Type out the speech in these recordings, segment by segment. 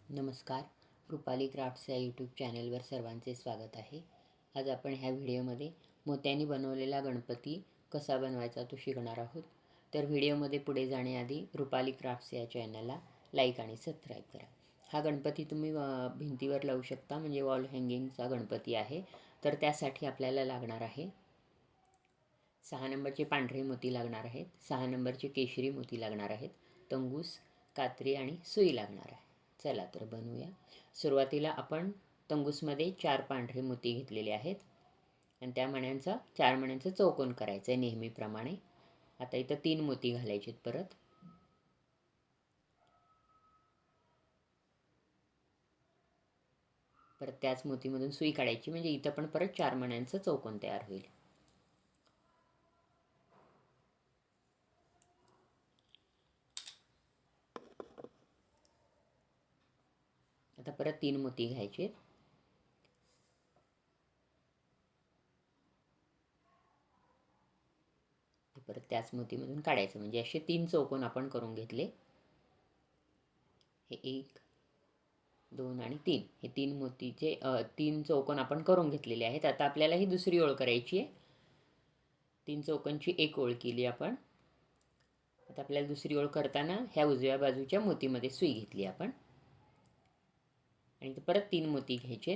नमस्कार. रुपाली क्राफ्ट्स या यूट्यूब चॅनलवर सर्वांचे स्वागत आहे. आज आपण ह्या व्हिडिओमध्ये मोत्यांनी बनवलेला गणपती कसा बनवायचा तो शिकणार आहोत. तर व्हिडिओमध्ये पुढे जाण्याआधी रुपाली क्राफ्ट्स या चॅनलला लाईक आणि सबस्क्राईब करा. हा गणपती तुम्ही भिंतीवर लावू शकता, म्हणजे वॉल हँगिंगचा गणपती आहे. तर त्यासाठी आपल्याला लागणार आहे 6 नंबरचे पांढरे मोती लागणार आहेत, 6 नंबरचे केशरी मोती लागणार आहेत, तंगूस, कात्री आणि सुई लागणार आहे. चला तर बनवूया. सुरुवातीला आपण तंगूसमध्ये 4 पांढरे मोती घेतलेले आहेत आणि त्या मण्यांचा 4 मण्यांचं चौकोन करायचं आहे नेहमीप्रमाणे. आता इथं 3 मोती घालायचे आहेत. परत त्याच मोतीमधून सुई काढायची, म्हणजे इथं पण परत 4 मण्यांचं चौकोन तयार होईल. आता परत 3 मोती घ्यायचे, परत त्याच मोतीमधून काढायचं, म्हणजे असे 3 चौकोन आपण करून घेतले. हे 1, 2 आणि 3 हे 3 मोतीचे 3 चौकोन आपण करून घेतलेले आहेत. आता आपल्याला ही दुसरी ओळ करायची आहे. 3 चौकोनची एक ओळ केली आपण. आता आपल्याला दुसरी ओळ करताना ह्या उजव्या बाजूच्या मोतीमध्ये सुई घेतली आपण आणि परत 3 मोती घ्यायचे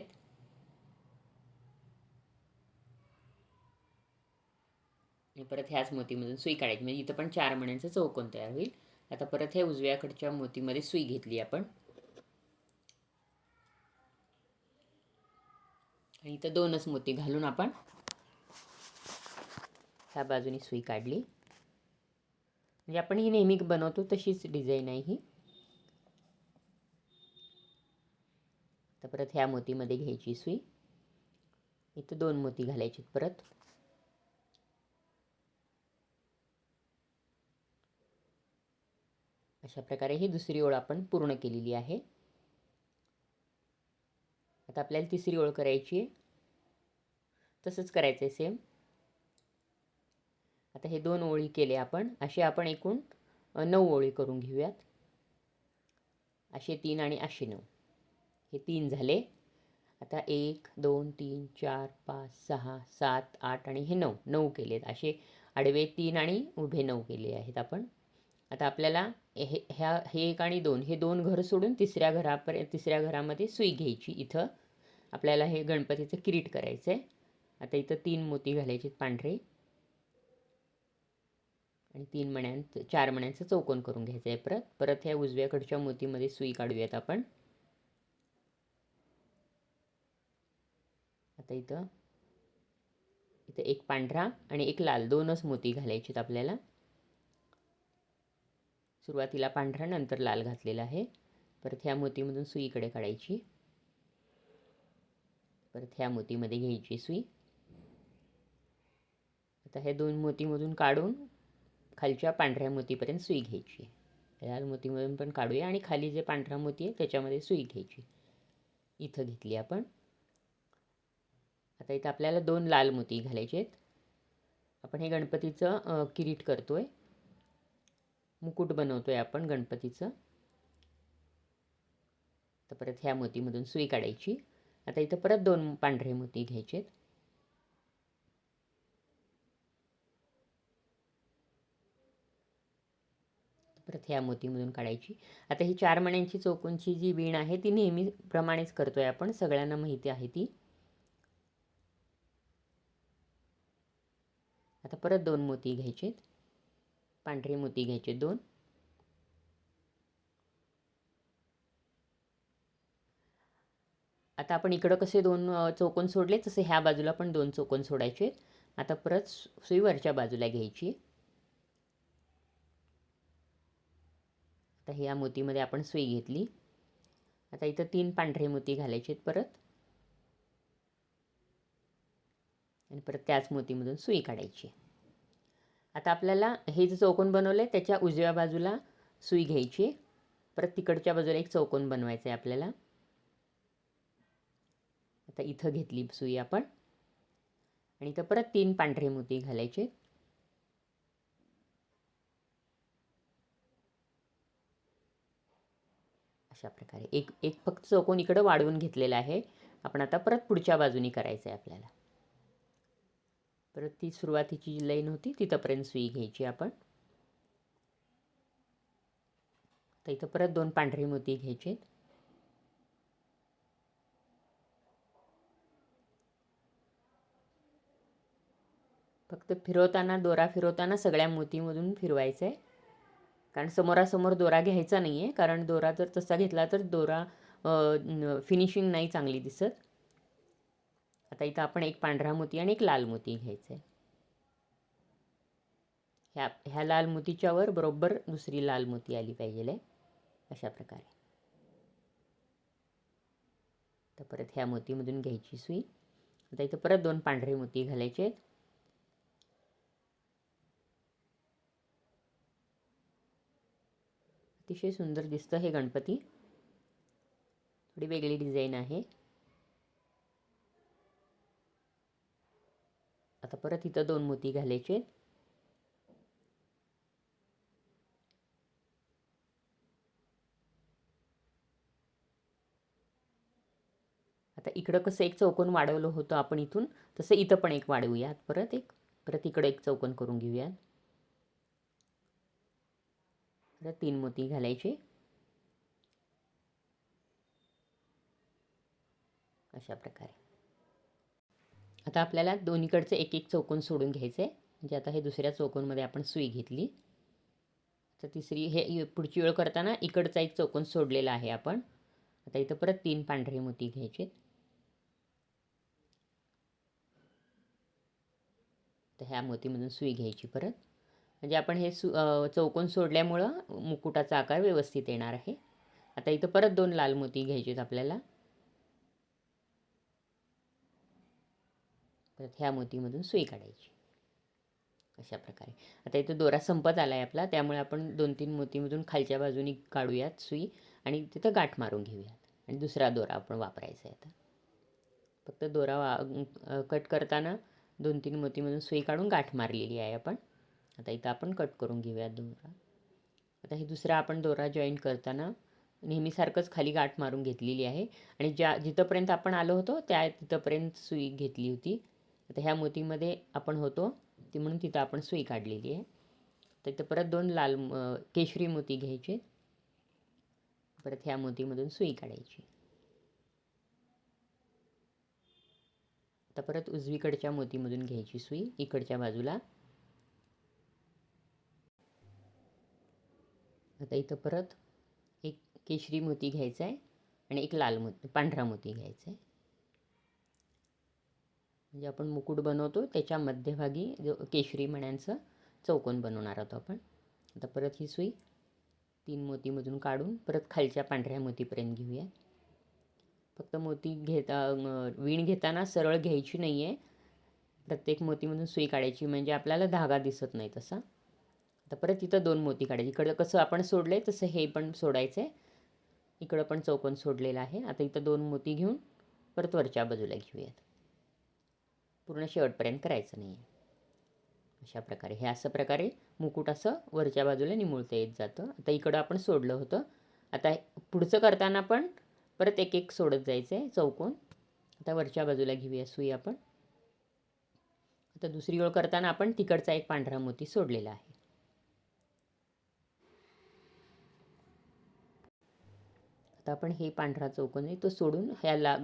आणि परत ह्याच मोतीमधून सुई काढायची, म्हणजे इथं पण 4 मण्यांचं चौकोन तयार होईल. आता परत हे उजव्याकडच्या मोतीमध्ये सुई घेतली आपण आणि इथं 2च मोती घालून आपण ह्या बाजूने सुई काढली. म्हणजे आपण ही नेहमी बनवतो तशीच डिझाईन आहे ही. तर परत ह्या मोतीमध्ये घ्यायची सुई, इथं 2 मोती घालायचे परत. अशा प्रकारे ही दुसरी ओळ आपण पूर्ण केलेली आहे. आता आपल्याला तिसरी ओळ करायची आहे, तसंच करायचं आहे सेम. आता हे 2 ओळी केले आपण, असे आपण एकूण 9 ओळी करून घेऊयात. असे 3 आणि असे 9, हे 3 झाले. आता 1, 2, 3, 4, 5, 6, 7, 8 आणि हे 9 केलेत. असे आडवे 3 आणि उभे 9 केले आहेत आपण. आता आपल्याला हे 1 आणि 2 हे 2 घर सोडून तिसऱ्या घरामध्ये सुई घ्यायची. इथं आपल्याला हे गणपतीचं किरीट करायचं आहे. आता इथं 3 मोती घालायचे पांढरे आणि 4 मण्यांचं चौकोन करून घ्यायचं आहे. परत ह्या उजव्याकडच्या मोतीमध्ये सुई काढूयात आपण. आता इथं एक पांढरा आणि एक लाल 2च मोती घालायचे आपल्याला. सुरुवातीला पांढरा नंतर लाल घातलेला आहे. परत ह्या मोतीमधून सुईकडे काढायची, परत ह्या मोतीमध्ये घ्यायची सुई. आता हे 2 मोतीमधून काढून खालच्या पांढऱ्या मोतीपर्यंत सुई घ्यायची. लाल मोतीमधून पण काढूया आणि खाली जे पांढरा मोती आहे त्याच्यामध्ये सुई घ्यायची. इथं घेतली आपण. आता इथं आपल्याला 2 लाल मोती घालायचे आहेत. आपण हे गणपतीचं किरीट करतोय, मुकुट बनवतोय आपण गणपतीचं. तर परत ह्या मोतीमधून सुई काढायची. आता इथं परत 2 पांढरे मोती घ्यायचे, परत ह्या मोतीमधून काढायची. आता ही 4 मण्यांची चौकोनची जी वीण आहे ती नेहमीप्रमाणेच करतोय आपण, सगळ्यांना माहिती आहे ती. आता परत 2 मोती घ्यायचे, पांढरे मोती घ्यायचे 2. आता आपण इकडं कसे 2 चौकोन सोडले तसे ह्या बाजूला पण 2 चौकोन सोडायचे. आता परत सुई वरच्या बाजूला घ्यायची. आता ह्या मोतीमध्ये आपण सुई घेतली. आता इथं 3 पांढरे मोती घालायचे परत आणि परत त्याच मोतीमधून सुई काढायची. आता आपल्याला हे जे चौकोन बनवले त्याच्या उजव्या बाजूला सुई घ्यायची, परत तिकडच्या बाजूला एक चौकोन बनवायचा आहे आपल्याला. आता इथं घेतली सुई आपण आणि इथं परत 3 पांढरे मोती घालायचे. अशा प्रकारे एक एक फक्त चौकोन इकडं वाढवून घेतलेला आहे. आपण आता परत पुढच्या बाजूनी करायचं आहे आपल्याला. परत ती सुरुवातीची जी लाईन होती तिथंपर्यंत सुई घ्यायची आपण. तर इथं परत 2 पांढरे मोती घ्यायचे. फक्त फिरवताना दोरा फिरवताना सगळ्या मोतीमधून फिरवायचं आहे. कारण समोरासमोर दोरा घ्यायचा नाही आहे, कारण दोरा जर तसा घेतला तर दोरा फिनिशिंग नाही चांगली दिसत. आता इथं आपण एक पांढरा मोती आणि एक लाल मोती घ्यायचा आहे. ह्या लाल मोतीच्या वर बरोबर दुसरी लाल मोती आली पाहिजे अशा प्रकारे. तर परत ह्या मोतीमधून घ्यायची सुई. आता इथं परत 2 पांढरे मोती घालायचे आहेत. अतिशय सुंदर दिसतं हे गणपती. थोडी वेगळी डिझाईन आहे. आता परत इथं 2 मोती घालायचे. आता इकडं कसं एक चौकोन वाढवलं होतं आपण इथून, तसं इथं पण एक वाढवूयात. परत इकडं एक चौकोन करून घेऊयात. परत 3 मोती घालायचे अशा प्रकारे. आता आपल्याला दोन्हीकडचं एक एक चौकोन सोडून घ्यायचं आहे. म्हणजे आता हे दुसऱ्या चौकोनमध्ये आपण सुई घेतली. तर तिसरी हे पुढची वेळ करताना इकडचा एक चौकोन सोडलेला आहे आपण. आता इथं परत 3 पांढरे मोती घ्यायचे. तर ह्या मोतीमधून सुई घ्यायची परत. म्हणजे आपण हे चौकोन सोडल्यामुळं मुकुटाचा आकार व्यवस्थित येणार आहे. आता इथं परत 2 लाल मोती घ्यायचे आपल्याला. परत ह्या मोतीमधून सुई काढायची अशा प्रकारे. आता इथं दोरा संपत आला आहे आपला, त्यामुळे आपण 2-3 मोतीमधून खालच्या बाजूनी काढूयात सुई आणि तिथं गाठ मारून घेऊयात आणि दुसरा दोरा आपण वापरायचा आहे. आता फक्त दोरा कट करताना 2-3 मोतीमधून सुई काढून गाठ मारलेली आहे आपण. आता इथं आपण कट करून घेऊयात दोरा. आता हे दुसरा आपण दोरा जॉईन करताना नेहमीसारखंच खाली गाठ मारून घेतलेली आहे आणि जिथंपर्यंत आपण आलो होतो तिथंपर्यंत सुई घेतली होती. आता ह्या मोतीमध्ये आपण होतो ती म्हणून तिथं आपण सुई काढलेली आहे. तर इथं परत 2 लाल केशरी मोती घ्यायचे. परत ह्या मोतीमधून सुई काढायची. आता परत उजवीकडच्या मोतीमधून घ्यायची सुई इकडच्या बाजूला. आता इथं परत एक केशरी मोती घ्यायचा आहे आणि एक पांढरा मोती घ्यायचा आहे. म्हणजे आपण मुकुट बनवतो त्याच्या मध्यभागी जो केशरी मण्यांचं चौकोन बनवणार आहोत आपण. आता परत ही सुई 3 मोतीमधून काढून परत खालच्या पांढऱ्या मोतीपर्यंत घेऊया. फक्त मोती वीण घेताना सरळ घ्यायची नाही आहे. प्रत्येक मोतीमधून सुई काढायची म्हणजे आपल्याला धागा दिसत नाही तसा. आता परत इथं 2 मोती काढायचे. इकडं कसं आपण सोडलं आहे तसं हे पण सोडायचं आहे. इकडं पण चौकोन सोडलेला आहे. आता इथं 2 मोती घेऊन परत वरच्या बाजूला घेऊयात. पूर्ण शेवटपर्यंत करायचं नाही आहे. अशा प्रकारे हे असं प्रकारे मुकुट असं वरच्या बाजूला निमुळता येत जातं. आता इकडं आपण सोडलं होतं. आता पुढचं करताना पण परत एक एक सोडत जायचं आहे चौकोन. आता वरच्या बाजूला घेऊया सुई आपण. आता दुसरी ओळ करताना आपण तिकडचा एक पांढरा मोती सोडलेला आहे. आता आपण हे पांढरा चौकोन आहे तो सोडून ह्या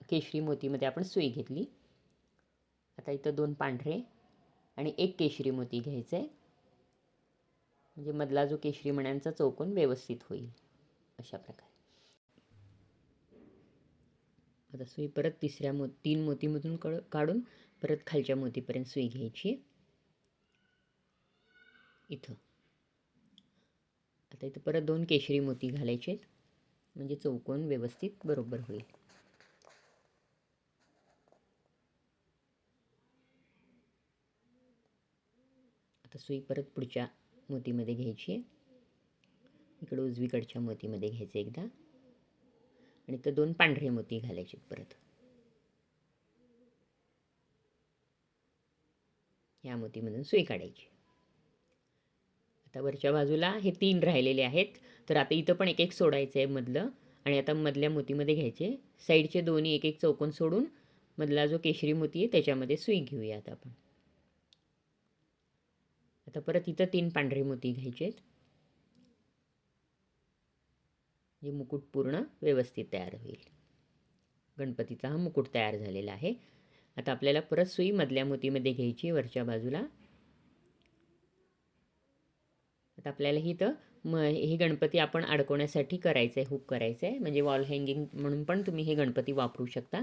केशरी मोतीमध्ये आपण सुई घेतली. आता इथं 2 पांढरे आणि 1 केशरी मोती घ्यायचं आहे. म्हणजे मधला जो केशरी मण्यांचा चौकोन व्यवस्थित होईल अशा प्रकारे. आता सुई परत 3 मोतीमधून काढून परत खालच्या मोतीपर्यंत सुई घ्यायची इथं. आता इथं परत 2 केशरी मोती घालायचे म्हणजे चौकोन व्यवस्थित बरोबर होईल. आता सुई परत पुढच्या मोतीमध्ये घ्यायची आहे. इकडं उजवीकडच्या मोतीमध्ये घ्यायचं एकदा आणि इथं 2 पांढरे मोती घालायचे परत. ह्या मोतीमधून सुई काढायची. आता वरच्या बाजूला हे 3 राहिलेले आहेत, तर आता इथं पण एक एक सोडायचं आहे मधलं आणि आता मधल्या मोतीमध्ये घ्यायचे. साईडचे दोन्ही एक एक चौकोन सोडून मधला जो केशरी मोती आहे त्याच्यामध्ये सुई घेऊयात आपण. आता परत इथं 3 पांढरे मोती घ्यायचे आहेत. हे मुकुट पूर्ण व्यवस्थित तयार होईल. गणपतीचा हा मुकुट तयार झालेला आहे. आता आपल्याला परत सुई मधल्या मोतीमध्ये घ्यायची वरच्या बाजूला. आता आपल्याला ही गणपती आपण अडकवण्यासाठी करायचं आहे, हुक करायचं आहे, म्हणजे वॉल हँगिंग म्हणून पण तुम्ही हे गणपती वापरू शकता.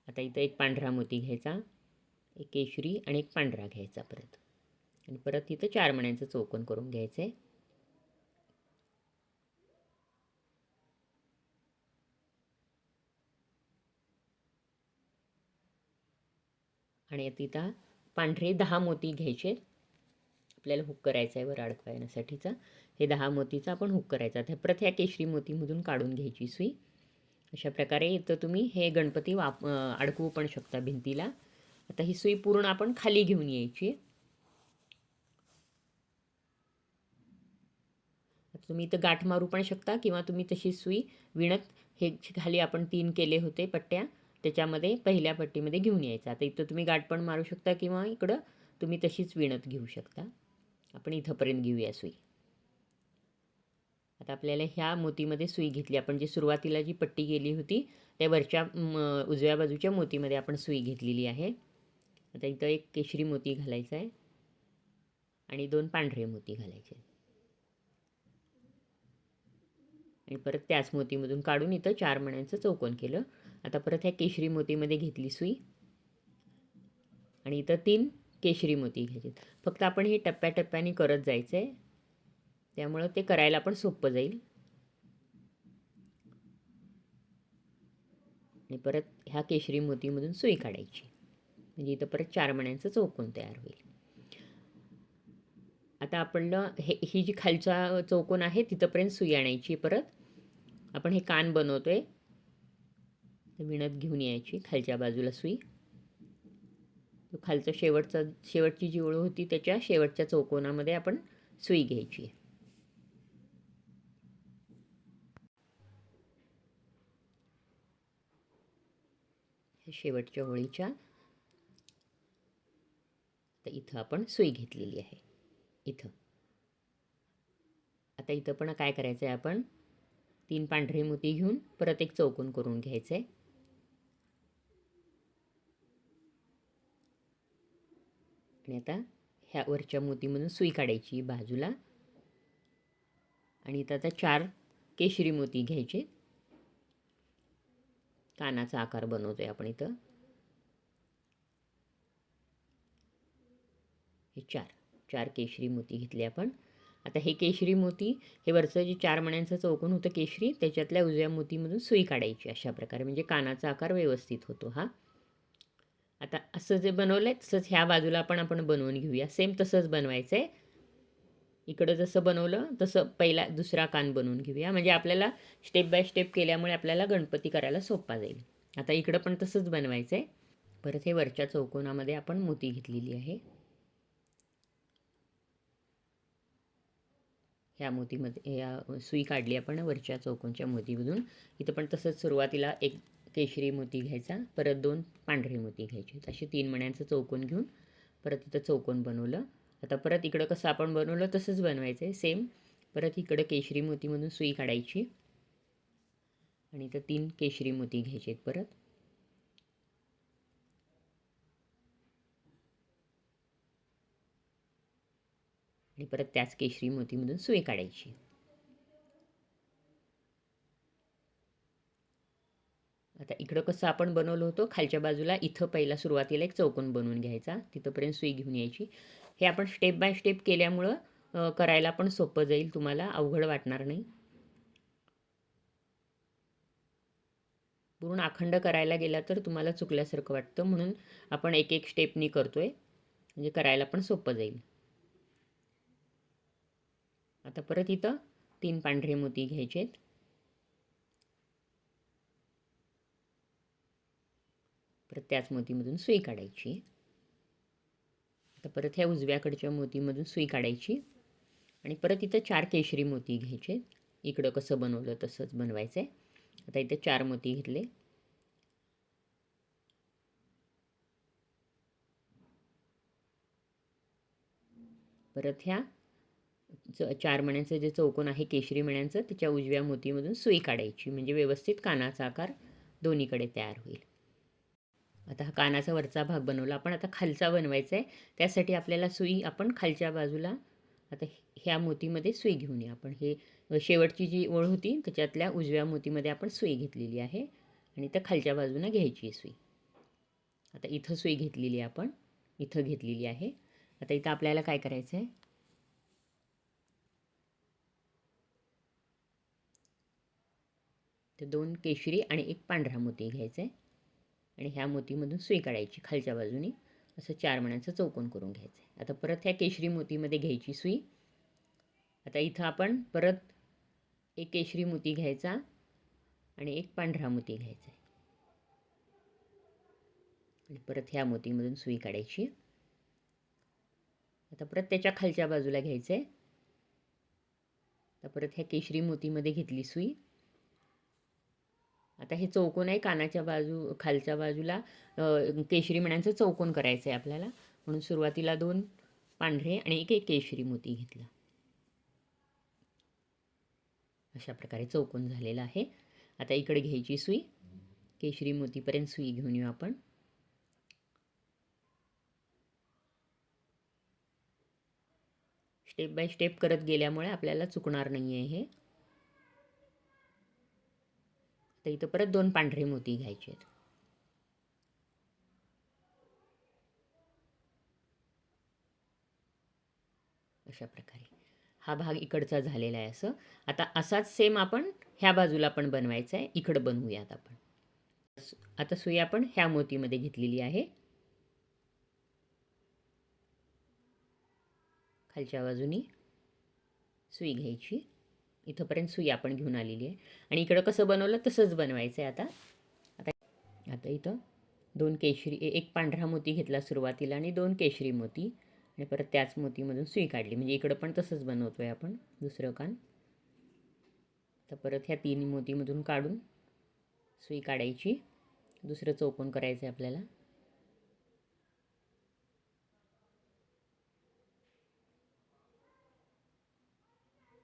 आता इथं एक पांढरा मोती घ्यायचा, एक केशरी आणि एक पांढरा घ्यायचा परत, आणि परत इथं 4 मण्यांचं चौकोन करून घ्यायचं आहे. आणि आता इथं पांढरे 10 मोती घ्यायचे. आपल्याला हुक करायचं आहे वर अडकवण्यासाठीचा. हे 10 मोतीचा आपण हुक करायचा. तर परत ह्या केशरी मोतीमधून काढून घ्यायची सुई. अशा प्रकारे इथं तुम्ही हे गणपती अडकवू पण शकता भिंतीला. आता ही सुई पूर्ण आपण खाली घेऊन यायची. आता तुम्ही इथं गाठ मारू पण शकता किंवा तुम्ही तशी सुई विणत हे खाली आपण 3 केले होते पट्ट्या, त्याच्यामध्ये पहिल्या पट्टीमध्ये घेऊन यायचं. आता इथं तुम्ही गाठ पण मारू शकता किंवा इकडं तुम्ही तशीच विणत घेऊ शकता. आपण इथंपर्यंत घेऊया सुई. आता आपल्याला ह्या मोतीमध्ये सुई घेतली. आपण जी सुरुवातीला जी पट्टी केली होती त्या वरच्या उजव्या बाजूच्या मोतीमध्ये आपण सुई घेतलेली आहे. आता इथं एक केशरी मोती घालायचा आहे आणि 2 पांढरे मोती घालायचे आणि परत त्याच मोतीमधून काढून इथं 4 मण्यांचं चौकोन केलं. आता परत ह्या केशरी मोतीमध्ये घेतली सुई आणि इथं 3 केशरी मोती घ्यायचे. फक्त आपण हे टप्प्याटप्प्याने करत जायचं आहे, त्यामुळं ते करायला पण सोपं जाईल. आणि परत ह्या केशरी मोतीमधून सुई काढायची, म्हणजे इथं परत 4 मण्यांचं चौकोन तयार होईल. आता आपलं ही जी खालचा चौकोन आहे तिथंपर्यंत सुई आणायची. परत आपण हे कान बनवतोय, विणत घेऊन यायची खालच्या बाजूला सुई. खालचा शेवटची जी ओळ होती त्याच्या शेवटच्या चौकोनामध्ये आपण सुई घ्यायची. शेवटच्या ओळीच्या इथं आपण सुई घेतलेली आहे इथं. आता इथं पण काय करायचं आहे, आपण 3 पांढरे मोती घेऊन परत एक चौकोन करून घ्यायचं आहे. आणि आता ह्या वरच्या मोतीमधून सुई काढायची बाजूला आणि इथं आता 4 केशरी मोती घ्यायचे. कानाचा आकार बनवतोय आपण इथं. हे 4 केशरी मोती घेतले आपण. आता हे केशरी मोती, हे वरचं जे 4 मण्यांचं चौकोन होतं केशरी, त्याच्यातल्या उजव्या मोतीमधून सुई काढायची अशा प्रकारे, म्हणजे कानाचा आकार व्यवस्थित होतो हा. आता असं जे बनवलं आहे तसंच ह्या बाजूला आपण बनवून घेऊया. सेम तसंच बनवायचं आहे. इकडं जसं बनवलं तसं पहिला दुसरा कान बनवून घेऊया, म्हणजे आपल्याला स्टेप बाय स्टेप केल्यामुळे आपल्याला गणपती करायला सोपा जाईल. आता इकडं पण तसंच बनवायचं आहे. परत हे वरच्या चौकोनामध्ये आपण मोती घेतलेली आहे. ह्या मोतीमध्ये या सुई काढली आपण वरच्या चौकोनच्या मोतीमधून. इथं पण तसंच सुरुवातीला एक केशरी मोती घ्यायचा, परत 2 पांढरे मोती घ्यायचे. असे 3 मण्यांचं चौकोन घेऊन परत इथं चौकोन बनवलं. आता परत इकडं कसं आपण बनवलं तसंच बनवायचं आहे सेम. परत इकडं केशरी मोतीमधून सुई काढायची आणि इथं 3 केशरी मोती घ्यायचे आहेत परत. आणि परत त्याच केशरी मोतीमधून सुई काढायची. आता इकडं कसं आपण बनवलं होतं खालच्या बाजूला, इथं पहिला सुरुवातीला एक चौकोन बनवून घ्यायचा, तिथंपर्यंत सुई घेऊन यायची. हे आपण स्टेप बाय स्टेप केल्यामुळं करायला पण सोपं जाईल, तुम्हाला अवघड वाटणार नाही. पूर्ण अखंड करायला गेला तर तुम्हाला चुकल्यासारखं वाटतं, म्हणून आपण एक एक स्टेपनी करतोय, म्हणजे करायला पण सोपं जाईल. आता परत इथं 3 पांढरे मोती घ्यायचे आहेत. परत त्याच मोतीमधून सुई काढायची. आता परत ह्या उजव्याकडच्या मोतीमधून सुई काढायची आणि परत इथं 4 केशरी मोती घ्यायचे. इकडं कसं बनवलं तसंच बनवायचं आहे. आता इथं 4 मोती घेतले. परत ह्या 4 मण्यांचं जे चौकोन आहे केशरी मण्यांचं त्याच्या उजव्या मोतीमधून सुई काढायची, म्हणजे व्यवस्थित कानाचा आकार दोन्हीकडे तयार होईल. आता हा कानाचा वरचा भाग बनवला आपण, आता खालचा बनवायचा आहे. त्यासाठी आपल्याला सुई आपण खालच्या बाजूला आता ह्या मोतीमध्ये सुई घेऊन या. आपण हे शेवटची जी ओळ होती त्याच्यातल्या उजव्या मोतीमध्ये आपण सुई घेतलेली आहे आणि त्या खालच्या बाजूला घ्यायची सुई. आता इथं सुई घेतलेली आपण इथं घेतलेली आहे. आता इथं आपल्याला काय करायचं आहे, तर 2 केशरी आणि 1 पांढरा मोती घ्यायचा आहे आणि ह्या मोतीमधून सुई काढायची खालच्या बाजूने. असं 4 मण्यांचं चौकोन करून घ्यायचं आहे. आता परत ह्या केशरी मोतीमध्ये घ्यायची सुई. आता इथं आपण परत 1 केशरी मोती घ्यायचा आणि 1 पांढरा मोती घ्यायचा आहे आणि परत ह्या मोतीमधून सुई काढायची. आता परत त्याच्या खालच्या बाजूला घ्यायचं आहे. आता परत ह्या केशरी मोतीमध्ये घेतली सुई. आता हे चौकोन आहे कानाच्या खालच्या बाजूला केशरी मण्यांचं चौकोन करायचं आहे आपल्याला, म्हणून सुरुवातीला 2 पांढरे आणि 1 केशरी मोती घेतला. अशा प्रकारे चौकोन झालेला आहे. आता इकडे घ्यायची सुई, केशरी मोतीपर्यंत सुई घेऊन येऊ आपण. स्टेप बाय स्टेप करत गेल्यामुळे आपल्याला चुकणार नाही आहे हे. तर इथं परत 2 पांढरे मोती घ्यायचे आहेत. अशा प्रकारे हा भाग इकडचा झालेला आहे. आता असाच सेम आपण ह्या बाजूला पण बनवायचा आहे. इकडं बनवूयात आपण. आता सुई आपण ह्या मोतीमध्ये घेतलेली आहे. खालच्या बाजूनी सुई घ्यायची. इथंपर्यंत सुई आपण घेऊन आलेली आहे आणि इकडं कसं बनवलं तसंच बनवायचं आहे. आता इथं 2 केशरी 1 पांढरा मोती घेतला सुरुवातीला आणि 2 केशरी मोती आणि परत त्याच मोतीमधून सुई काढली, म्हणजे इकडं पण तसंच बनवतो आहे आपण दुसरं कान. तर परत ह्या 3 मोतीमधून काढून सुई काढायची. दुसरं चौकोन करायचं आहे आपल्याला.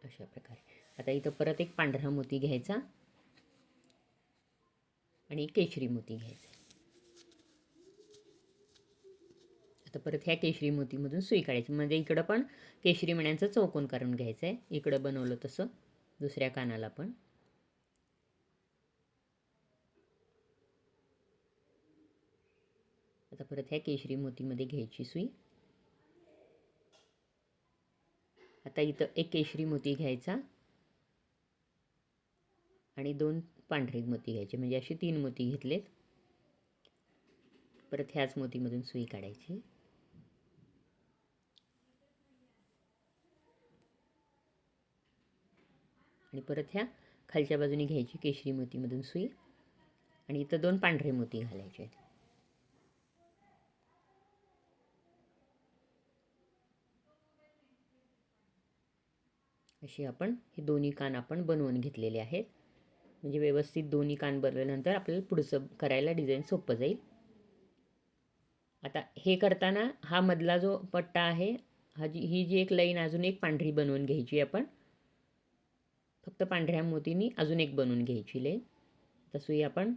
अशा प्रकारे आता इथं परत 1 पांढरा मोती घ्यायचा आणि केशरी मोती घ्यायचा. आता परत ह्या केशरी मोतीमधून सुई काढायची, म्हणजे इकडं पण केशरी मण्यांचं चौकोन करून घ्यायचं आहे. इकडं बनवलं तसं दुसऱ्या कानाला पण. आता परत ह्या केशरी मोतीमध्ये घ्यायची सुई. आता इथं 1 केशरी मोती घ्यायचा आणि 2 पांढरे मोती घ्यायचे, म्हणजे असे 3 मोती घेतलेत. परत ह्याच मोतीमधून सुई काढायची आणि परत ह्या खालच्या बाजूने घ्यायची केशरी मोतीमधून सुई आणि इथं 2 पांढरे मोती घालायचे. अशी आपण हे दोन्ही कान आपण बनवून घेतलेले आहेत, म्हणजे व्यवस्थित दोन्ही कान बनवल्यानंतर आपल्याला पुढचं करायला डिझाईन सोपं जाईल. आता हे करताना हा मधला जो पट्टा आहे, ही जी एक लाईन अजून एक पांढरी बनवून घ्यायची आपण. फक्त पांढऱ्या मोतीने अजून एक बनवून घ्यायची लाईन. तर सुई आपण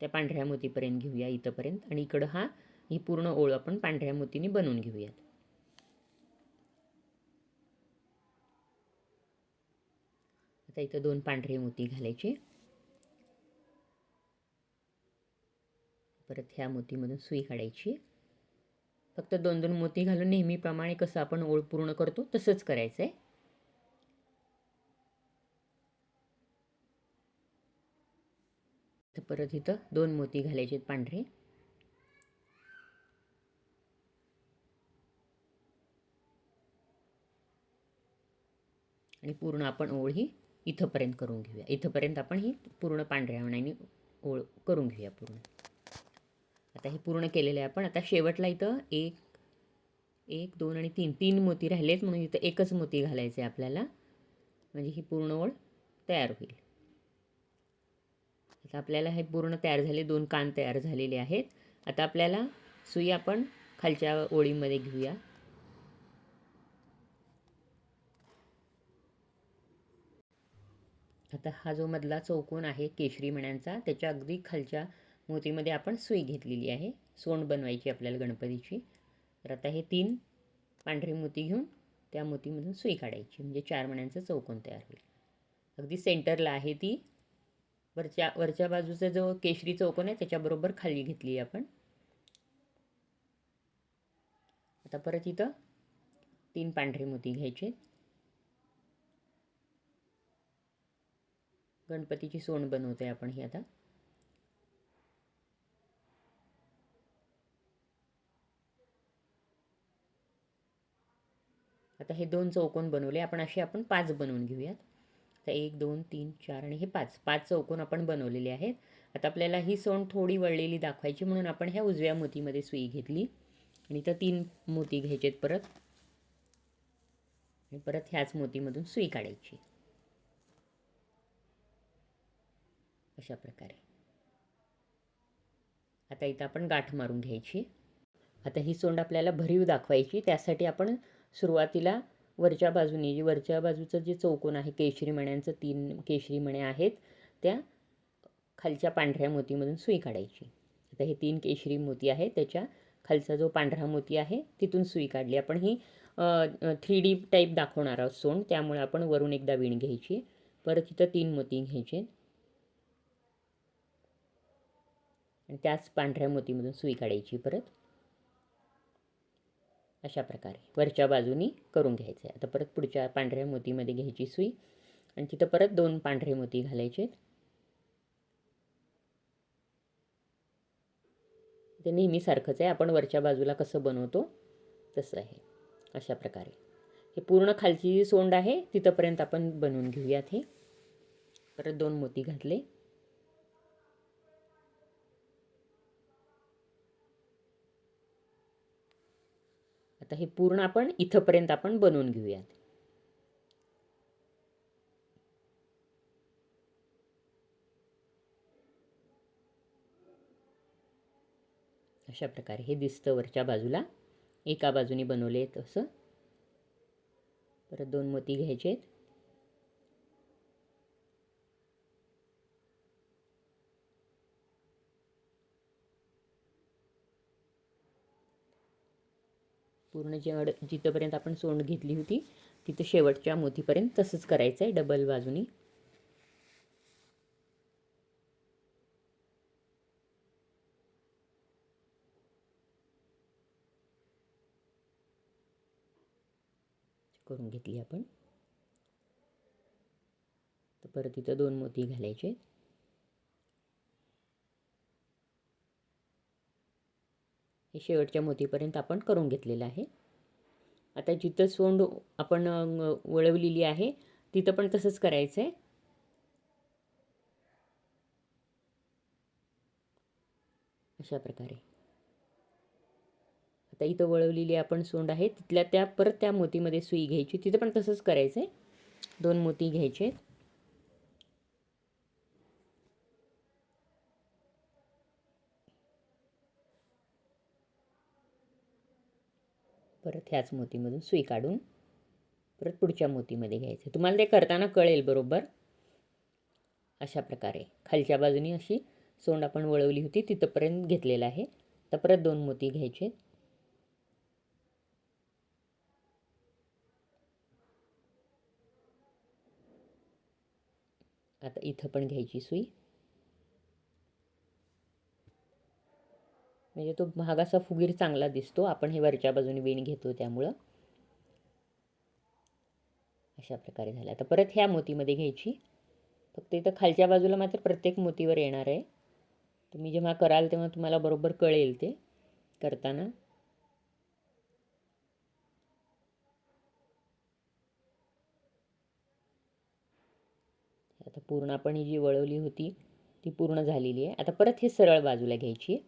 त्या पांढऱ्या मोतीपर्यंत घेऊया इथंपर्यंत आणि इकडं ही पूर्ण ओळ आपण पांढऱ्या मोतीने बनवून घेऊयात. आता इथं 2 पांढरे मोती घालायचे. परत ह्या मोतीमधून सुई काढायची. फक्त 2-2 मोती घालून नेहमीप्रमाणे कसं आपण ओळ पूर्ण करतो तसंच करायचं आहे. तर परत इथं 2 मोती घालायचे पांढरे आणि पूर्ण आपण ओळ ही इथंपर्यंत करून घेऊया. इथंपर्यंत आपण ही पूर्ण पांढऱ्या मण्याने ओळ करून घेऊया पूर्ण. आता हे पूर्ण केलेलं आहे आपण. आता शेवटला इथं 1 1 2 आणि 3 मोती राहिलेत, म्हणून इथं एकच मोती घालायचे आपल्याला, म्हणजे ही पूर्ण ओळ तयार होईल. आता आपल्याला हे पूर्ण तयार झाले, 2 कान तयार झालेले आहेत. आता आपल्याला सुई आपण खालच्या ओळीमध्ये घेऊया. आता हा जो मधला चौकोन आहे केशरी मण्यांचा, त्याच्या अगदी खालच्या मोतीमध्ये आपण सुई घेतलेली आहे. सोंड बनवायची आपल्याला गणपतीची. तर आता हे 3 पांढरे मोती घेऊन त्या मोतीमधून सुई काढायची, म्हणजे 4 मण्यांचा चौकोन तयार होईल. अगदी सेंटरला आहे ती. वरच्या बाजूचा जो केशरी चौकोन आहे त्याच्याबरोबर खाली घेतली आपण. आता परत इथं 3 पांढरे मोती घ्यायचे. गणपतीची सोंड बनवतोय आपण ही आता. आता हे 2 चौकोन बनवले आपण, असे आपण 5 बनवून घेऊयात. आता 1 2 3 4 आणि हे 5 चौकोन आपण बनवलेले आहेत. आता आपल्याला ही सोंड थोडी वळलेली दाखवायची, म्हणून आपण ह्या उजव्या मोतीमध्ये सुई घेतली आणि इथं 3 मोती घ्यायचेत परत, आणि परत ह्याच मोतीमधून सुई काढायची अशा प्रकारे. आता इथं आपण गाठ मारून घ्यायची. आता ही सोंड आपल्याला भरीव दाखवायची, त्यासाठी आपण सुरुवातीला वरच्या बाजूने, वरच्या बाजूचं जे चौकोन आहे केशरी मण्यांचं, 3 केशरी मण्या आहेत, त्या खालच्या पांढऱ्या मोतीमधून सुई काढायची. आता हे 3 केशरी मोती आहेत, त्याच्या खालचा जो पांढरा मोती आहे तिथून सुई काढली. आपण ही 3D टाईप दाखवणार आहोत सोंड, त्यामुळे आपण वरून एकदा वीण घ्यायची. परत इथं 3 मोती घ्यायचे आणि त्याच पांढऱ्या मोतीमधून सुई काढायची परत. अशा प्रकारे वरच्या बाजूनी करून घ्यायचं आहे. आता परत पुढच्या पांढऱ्या मोतीमध्ये घ्यायची सुई आणि तिथं परत 2 पांढरे मोती घालायचे. ते नेहमीसारखंच आहे, आपण वरच्या बाजूला कसं बनवतो तसं आहे. अशा प्रकारे हे पूर्ण खालची जी सोंड आहे तिथंपर्यंत आपण बनवून घेऊयात. हे परत 2 मोती घातले. आता हे पूर्ण आपण इथंपर्यंत आपण बनवून घेऊयात. अशा प्रकारे हे दिसतं वरच्या बाजूला, एका बाजूने बनवले तसं. परत 2 मोती घ्यायचे. पूर्ण जिथपर्यंत आपण सोंड घेतली होती तिथे शेवटच्या मोतीपर्यंत तसंच करायचं आहे डबल बाजूनी. करून घेतली आपण. तर परत इथं 2 मोती घालायचे. हे शेवटच्या मोतीपर्यंत आपण करून घेतलेलं आहे. आता जिथं सोंड आपण वळवलेली आहे तिथं पण तसंच करायचं आहे. अशा प्रकारे आता इथं वळवलेली आपण सोंड आहे तिथल्या परत त्या मोतीमध्ये सुई घ्यायची, तिथं पण तसंच करायचं आहे. 2 मोती घ्यायचे. परत ह्याच मोतीमधून सुई काढून परत पुढच्या मोतीमध्ये घ्यायचं. तुम्हाला ते करताना कळेल बरोबर. अशा प्रकारे खालच्या बाजूनी अशी सोंड आपण वळवली होती तिथंपर्यंत घेतलेलं आहे. तर परत 2 मोती घ्यायचे. आता इथं पण घ्यायची सुई, म्हणजे तो भाग असा फुगीर चांगला दिसतो. आपण हे वरच्या बाजूने वीण घेतो त्यामुळं. अशा प्रकारे झालं. आता परत ह्या मोतीमध्ये घ्यायची. फक्त इथं खालच्या बाजूला मात्र प्रत्येक मोतीवर येणार आहे. तुम्ही जेव्हा कराल तेव्हा तुम्हाला बरोबर कळेल ते करताना. आता पूर्ण आपण ही जी वळवली होती ती पूर्ण झालेली आहे. आता परत हे सरळ बाजूला घ्यायची.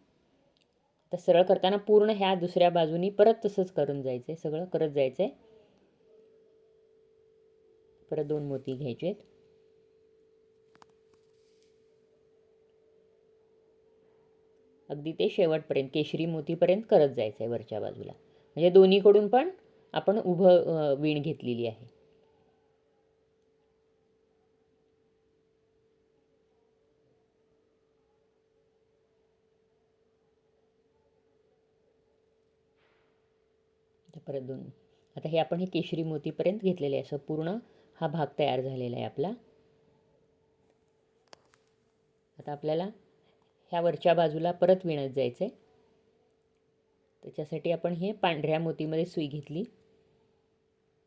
तर सरळ करताना पूर्ण ह्या दुसऱ्या बाजूनी परत तसंच करून जायचं आहे, सगळं करत जायचं आहे. परत 2 मोती घ्यायचे आहेत. अगदी ते शेवटपर्यंत केशरी मोतीपर्यंत करत जायचं आहे वरच्या बाजूला. म्हणजे दोन्हीकडून पण आपण उभं वीण घेतलेली आहे. परत 2. आता हे आपण हे केशरी मोतीपर्यंत घेतलेले आहे. असं पूर्ण हा भाग तयार झालेला आहे आपला. आता आपल्याला ह्या वरच्या बाजूला परत विणत जायचं आहे. त्याच्यासाठी आपण हे पांढऱ्या मोतीमध्ये सुई घेतली.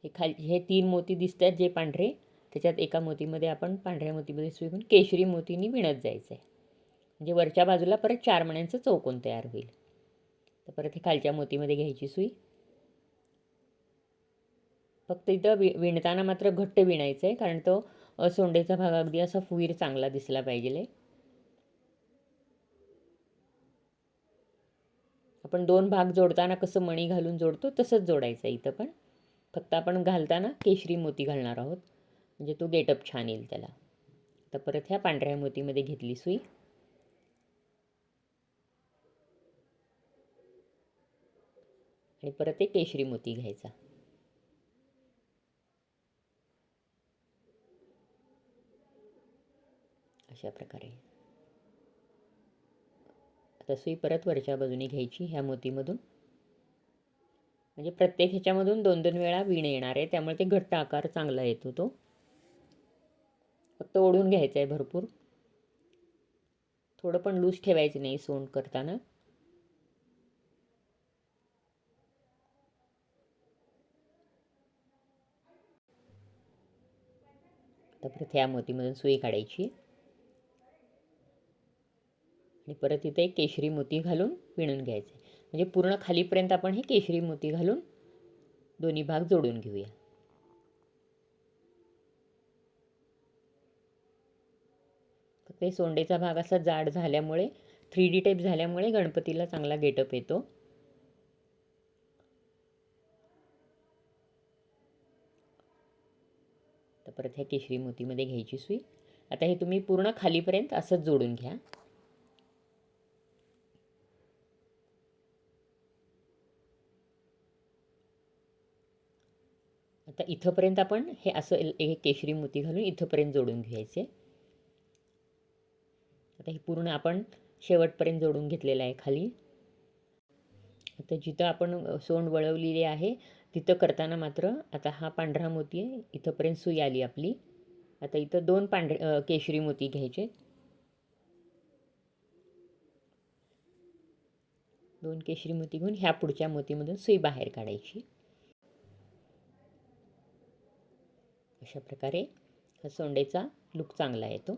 हे 3 मोती दिसत आहेत जे पांढरे, त्याच्यात एका मोतीमध्ये आपण पांढऱ्या मोतीमध्ये सुई घेऊन केशरी मोतीने विणत जायचं आहे. म्हणजे वरच्या बाजूला परत 4 मण्यांचं चौकोन तयार होईल. तर परत हे खालच्या मोतीमध्ये घ्यायची सुई. फक्त इथं विणताना मात्र घट्ट विणायचं आहे, कारण तो सोंडेचा भाग अगदी असा फुवीर चांगला दिसला पाहिजे. आपण 2 भाग जोडताना कसं मणी घालून जोडतो तसंच जोडायचं आहे इथं पण. फक्त आपण घालताना केशरी मोती घालणार आहोत, म्हणजे तो गेटअप छान येईल त्याला. तर परत ह्या पांढऱ्या मोतीमध्ये घेतली सुई. आणि परत एक केशरी मोती घ्यायचा. अशा प्रकारे आता सुई परत वरच्या बाजूने घ्यायची ह्या मोतीमधून. म्हणजे प्रत्येक ह्याच्यामधून 2-2 वेळा वीण येणार आहे, त्यामुळे ते घट्ट आकार चांगला येतो. तो फक्त ओढून घ्यायचा आहे भरपूर. थोडं पण लूज ठेवायचं नाही सोंड करताना. आता परत ह्या मोतीमधून सुई काढायची आणि परत इथे एक केशरी मोती घालून विणून घ्यायचे. म्हणजे पूर्ण खालीपर्यंत आपण हे केशरी मोती घालून दोन्ही भाग जोडून घेऊया. ते सोंडेचा भाग असा जाड झाल्यामुळे 3D टाईप झाल्यामुळे गणपतीला चांगला गेटअप येतो. तर परत ह्या केशरी मोतीमध्ये घ्यायची सुई. आता हे तुम्ही पूर्ण खालीपर्यंत असंच जोडून घ्या. आता इथंपर्यंत आपण हे असं एक केशरी मोती घालून इथंपर्यंत जोडून घ्यायचे. आता हे पूर्ण आपण शेवटपर्यंत जोडून घेतलेलं आहे खाली. आता जिथं आपण सोंड वळवलेली आहे तिथं करताना मात्र आता हा पांढरा मोती आहे, इथंपर्यंत सुई आली आपली. आता इथं 2 केशरी मोती घ्यायचे. 2 केशरी मोती घेऊन ह्या पुढच्या मोतीमधून सुई बाहेर काढायची. अशा प्रकारे हा सोंडेचा लुक चांगला येतो.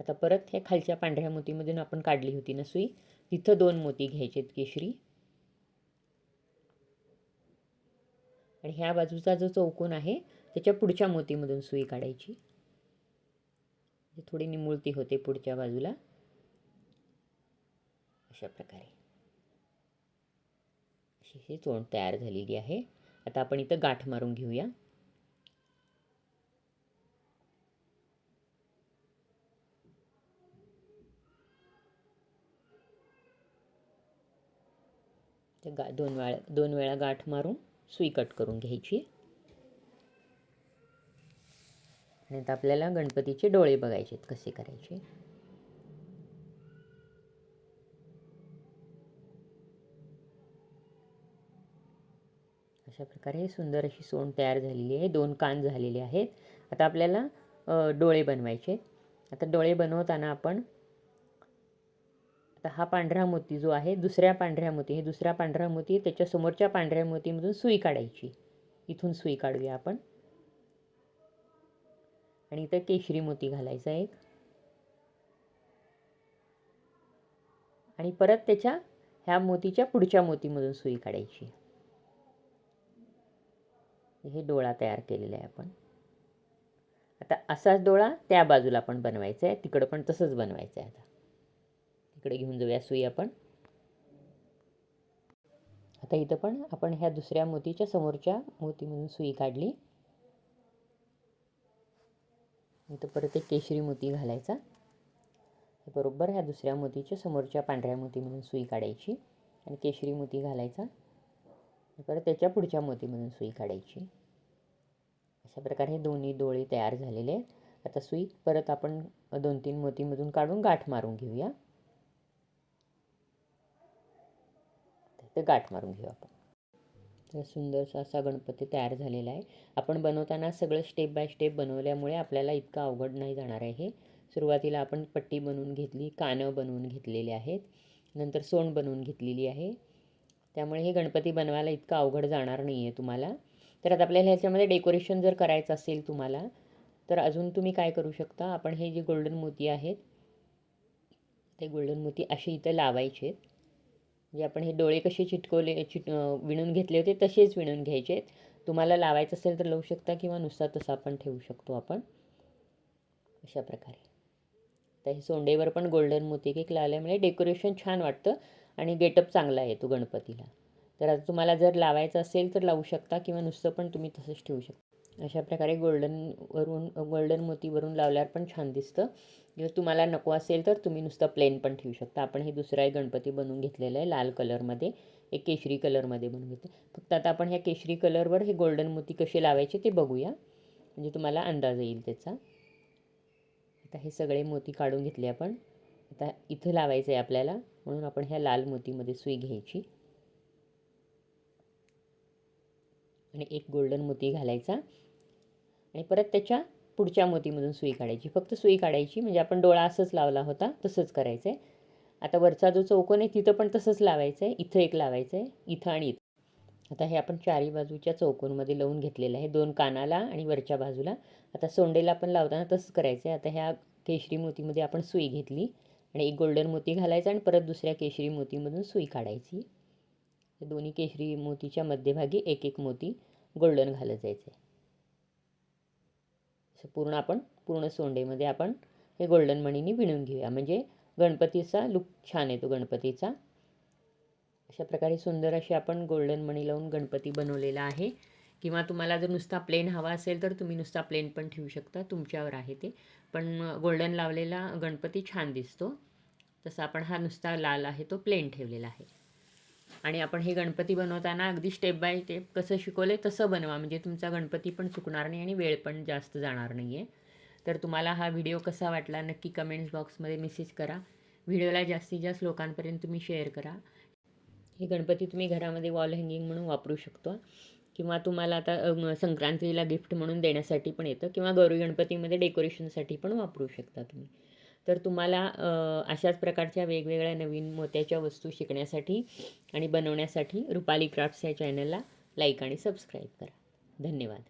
आता परत ह्या खालच्या पांढऱ्या मोतीमधून आपण काढली होती ना सुई, तिथं 2 मोती घ्यायचेत केशरी. आणि ह्या बाजूचा जो चौकोन आहे त्याच्या पुढच्या मोतीमधून सुई काढायची. थोडी निमुळती होते पुढच्या बाजूला. अशा प्रकारे अशी ही चोंड तयार झालेली आहे. आता आपण इथं गाठ मारून घेऊया. दोन वेळा गाठ मारून सुई कट करून घ्यायची. आणि आता आपल्याला गणपतीचे डोळे बघायचे आहेत कसे करायचे. अशा प्रकारे सुंदर अशी सोंड तयार झालेली आहे. 2 कान झालेले आहेत. आता आपल्याला डोळे बनवायचे. आता डोळे बनवताना आपण आता हा पांढरा मोती जो आहे दुसरा पांढरा मोती त्याच्या समोरच्या पांढऱ्या मोतीमधून सुई काढायची. इथून सुई काढूया आपण. आणि इथं केशरी मोती घालायचा एक. आणि परत त्याच्या ह्या मोतीच्या पुढच्या मोतीमधून सुई काढायची. हे डोळा तयार केलेला आहे आपण. आता असाच डोळा त्या बाजूला पण बनवायचा आहे, तिकडं पण तसंच बनवायचं आहे. आता तिकडे घेऊन जाऊया सुई आपण. आता इथं पण आपण ह्या दुसऱ्या मोतीच्या समोरच्या मोतीमधून सुई काढली. इथं परत एक केशरी मोती घालायचा. बरोबर ह्या दुसऱ्या मोतीच्या समोरच्या पांढऱ्या मोतीमधून सुई काढायची आणि केशरी मोती घालायचा. परत त्याच्या पुढच्या मोतीमधून सुई काढायची. अशा प्रकारे हे दोन्ही डोळे तयार झालेले आहेत. आता सुई परत आपण 2-3 मोतीमधून काढून गाठ मारून घेऊया. ते गाठ मारून घेऊ आपण. तर सुंदरसा असा गणपती तयार झालेला आहे. आपण बनवताना सगळं स्टेप बाय स्टेप बनवल्यामुळे आपल्याला इतकं अवघड नाही जाणार आहे. सुरुवातीला आपण पट्टी बनवून घेतली, कानं बनवून घेतलेले आहेत, नंतर सोंड बनवून घेतलेली आहे. त्यामुळे हे गणपती बनवायला इतकं अवघड जाणार नाही आहे तुम्हाला. तर आता आपल्याला ह्याच्यामध्ये डेकोरेशन जर करायचं असेल तुम्हाला, तर अजून तुम्ही काय करू शकता, आपण हे जे गोल्डन मोती आहेत ते गोल्डन मोती असे इथं लावायचे आहेत. म्हणजे आपण हे डोळे कसे विणून घेतले होते तसेच विणून घ्यायचे आहेत. तुम्हाला लावायचं असेल तर लावू शकता किंवा नुसता तसा पण ठेवू शकतो आपण. अशा प्रकारे तर हे सोंडेवर पण गोल्डन मोती केक लावल्यामुळे डेकोरेशन छान वाटतं आणि गेटअप चांगला येतो गणपतीला. तर आता तुम्हाला जर लावायचं असेल तर लावू शकता किंवा नुसतं पण तुम्ही तसंच ठेवू शकता. अशा प्रकारे गोल्डन मोतीवरून लावल्यावर पण छान दिसतं. जर तुम्हाला नको असेल तर तुम्ही नुसतं प्लेन पण ठेवू शकता. आपण हे दुसरा एक गणपती बनवून घेतलेला आहे लाल कलरमध्ये, एक केशरी कलरमध्ये बनवून घेतलं. फक्त आता आपण ह्या केशरी कलरवर हे गोल्डन मोती कसे लावायचे ते बघूया, म्हणजे तुम्हाला अंदाज येईल त्याचा. आता हे सगळे मोती काढून घेतले आपण. आता इथं लावायचं आहे आपल्याला, म्हणून आपण ह्या लाल मोतीमध्ये सुई घ्यायची आणि एक गोल्डन मोती घालायचा आणि परत त्याच्या पुढच्या मोतीमधून सुई काढायची. फक्त सुई काढायची, म्हणजे आपण डोळा असंच लावला होता तसंच करायचं आहे. आता वरचा जो चौकोन आहे तिथं पण तसंच लावायचं आहे. इथं एक लावायचं आहे, इथं आणि इथं. आता हे आपण चारी बाजूच्या चौकोनमध्ये लावून घेतलेलं आहे, 2 कानाला आणि वरच्या बाजूला. आता सोंडेला पण लावताना तसंच करायचं आहे. आता ह्या केशरी मोतीमध्ये आपण सुई घेतली आणि एक गोल्डन मोती घालायचा आणि परत दुसऱ्या केशरी मोतीमधून सुई काढायची. दोन्ही केशरी मोतीच्या मध्यभागी एक एक मोती गोल्डन घालत जायचं आहे. पूर्ण सोंडेमध्ये आपण हे गोल्डन मणीने विणून घेऊया, म्हणजे गणपतीचा लुक छान येतो गणपतीचा. अशा प्रकारे सुंदर अशी आपण गोल्डन मणी लावून गणपती बनवलेला आहे. किंवा तुम्हाला जर नुसता प्लेन हवा असेल तर तुम्ही नुसता प्लेन पण ठेवू शकता, तुमच्यावर आहे ते. पण गोल्डन लावलेला गणपती छान दिसतो. तसा आपण हा नुसता लाल आहे तो प्लेन ठेवलेला आहे. आणि आपण हे गणपती बनवताना अगदी स्टेप बाय स्टेप कसं शिकवले तसं बनवा, म्हणजे तुमचा गणपती पण चुकणार नाही आणि वेळ पण जास्त जाणार नाही आहे. तर तुम्हाला हा व्हिडिओ कसा वाटला नक्की कमेंट्स बॉक्समध्ये मेसेज करा. व्हिडिओला जास्तीत जास्त लोकांपर्यंत तुम्ही शेअर करा. हे गणपती तुम्ही घरामध्ये वॉल हँगिंग म्हणून वापरू शकतो किंवा तुम्हाला आता संक्रांतीला गिफ्ट म्हणून देण्यासाठी पण येतं किंवा गौरी गणपतीमध्ये डेकोरेशनसाठी पण वापरू शकता तुम्ही. तर तुम्हाला अशाच प्रकारच्या वेगवेगळ्या नवीन मोत्याच्या वस्तू शिकण्यासाठी आणि बनवण्यासाठी रुपाली क्राफ्ट्स या चॅनलला लाईक आणि सबस्क्राईब करा. धन्यवाद.